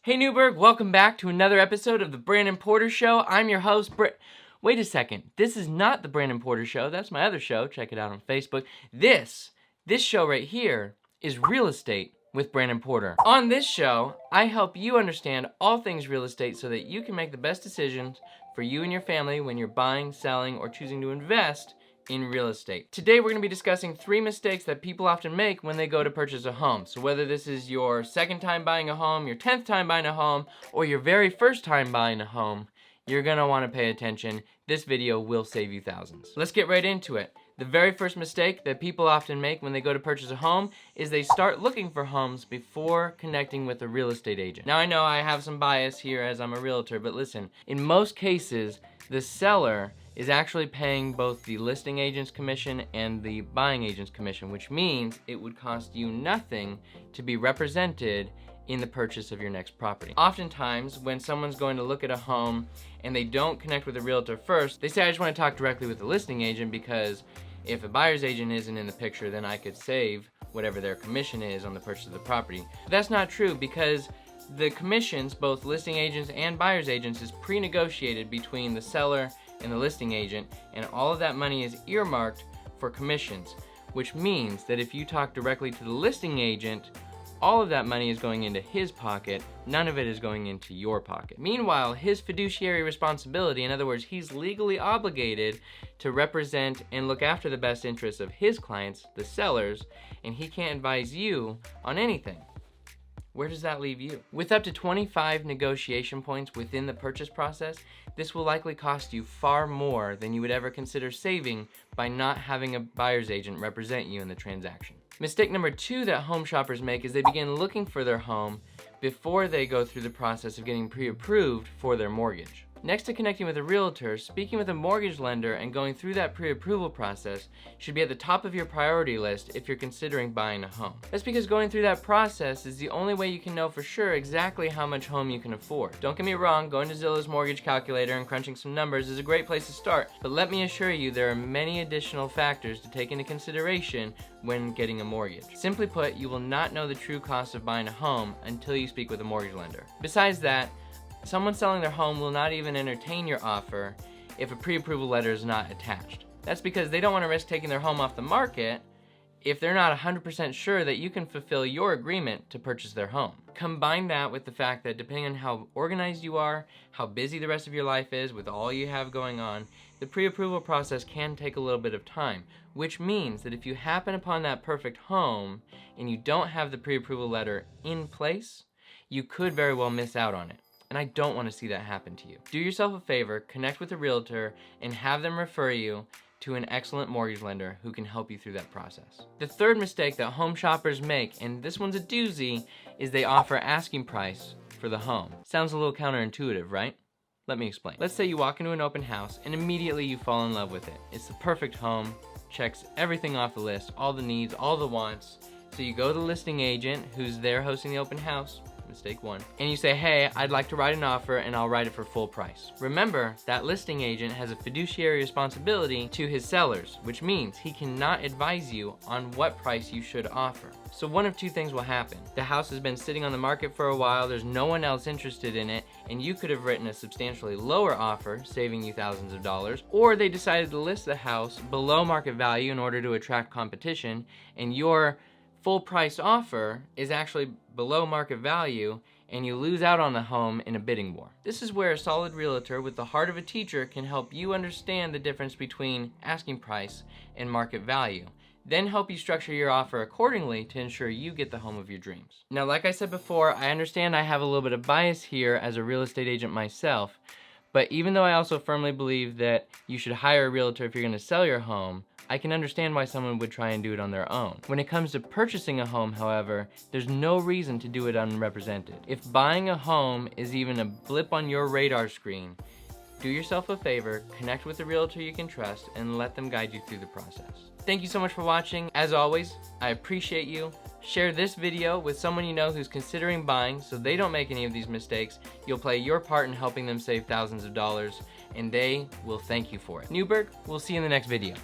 Hey Newberg, welcome back to another episode of the Brandon Porter Show. I'm your host, Wait a second, this is not the Brandon Porter Show. That's my other show. Check it out on Facebook. This show right here is Real Estate with Brandon Porter. On this show, I help you understand all things real estate so that you can make the best decisions for you and your family when you're buying, selling, or choosing to invest in real estate. Today we're going to be discussing 3 mistakes that people often make when they go to purchase a home. So whether this is your second time buying a home, your 10th time buying a home, or your very first time buying a home, you're going to want to pay attention. This video will save you thousands. Let's get right into it. The very first mistake that people often make when they go to purchase a home is they start looking for homes before connecting with a real estate agent. Now I know I have some bias here as I'm a realtor, but listen, in most cases, the seller is actually paying both the listing agent's commission and the buying agent's commission, which means it would cost you nothing to be represented in the purchase of your next property. Oftentimes, when someone's going to look at a home and they don't connect with a realtor first, they say, I just want to talk directly with the listing agent because if a buyer's agent isn't in the picture, then I could save whatever their commission is on the purchase of the property. But that's not true because the commissions, both listing agents and buyer's agents, is pre-negotiated between the seller and the listing agent, and all of that money is earmarked for commissions, which means that if you talk directly to the listing agent, all of that money is going into his pocket, none of it is going into your pocket. Meanwhile, his fiduciary responsibility, in other words, he's legally obligated to represent and look after the best interests of his clients, the sellers, and he can't advise you on anything. Where does that leave you? With up to 25 negotiation points within the purchase process, this will likely cost you far more than you would ever consider saving by not having a buyer's agent represent you in the transaction. Mistake number 2 that home shoppers make is they begin looking for their home before they go through the process of getting pre-approved for their mortgage. Next to connecting with a realtor, speaking with a mortgage lender and going through that pre-approval process should be at the top of your priority list if you're considering buying a home. That's because going through that process is the only way you can know for sure exactly how much home you can afford. Don't get me wrong, going to Zillow's mortgage calculator and crunching some numbers is a great place to start, but let me assure you there are many additional factors to take into consideration when getting a mortgage. Simply put, you will not know the true cost of buying a home until you speak with a mortgage lender. Besides that, someone selling their home will not even entertain your offer if a pre-approval letter is not attached. That's because they don't want to risk taking their home off the market if they're not 100% sure that you can fulfill your agreement to purchase their home. Combine that with the fact that depending on how organized you are, how busy the rest of your life is with all you have going on, the pre-approval process can take a little bit of time, which means that if you happen upon that perfect home and you don't have the pre-approval letter in place, you could very well miss out on it. And I don't want to see that happen to you. Do yourself a favor, connect with a realtor, and have them refer you to an excellent mortgage lender who can help you through that process. The third mistake that home shoppers make, and this one's a doozy, is they offer asking price for the home. Sounds a little counterintuitive, right? Let me explain. Let's say you walk into an open house and immediately you fall in love with it. It's the perfect home, checks everything off the list, all the needs, all the wants. So you go to the listing agent who's there hosting the open house, mistake 1, and you say, hey, I'd like to write an offer and I'll write it for full price. Remember, that listing agent has a fiduciary responsibility to his sellers, which means he cannot advise you on what price you should offer. So one of 2 things will happen. The house has been sitting on the market for a while, there's no one else interested in it, and you could have written a substantially lower offer, saving you thousands of dollars, or they decided to list the house below market value in order to attract competition, and your full price offer is actually below market value and you lose out on the home in a bidding war. This is where a solid realtor with the heart of a teacher can help you understand the difference between asking price and market value, then help you structure your offer accordingly to ensure you get the home of your dreams. Now, like I said before, I understand I have a little bit of bias here as a real estate agent myself, but even though I also firmly believe that you should hire a realtor if you're going to sell your home, I can understand why someone would try and do it on their own. When it comes to purchasing a home, however, there's no reason to do it unrepresented. If buying a home is even a blip on your radar screen, do yourself a favor, connect with a realtor you can trust, and let them guide you through the process. Thank you so much for watching. As always, I appreciate you. Share this video with someone you know who's considering buying so they don't make any of these mistakes. You'll play your part in helping them save thousands of dollars, and they will thank you for it. Newberg, we'll see you in the next video.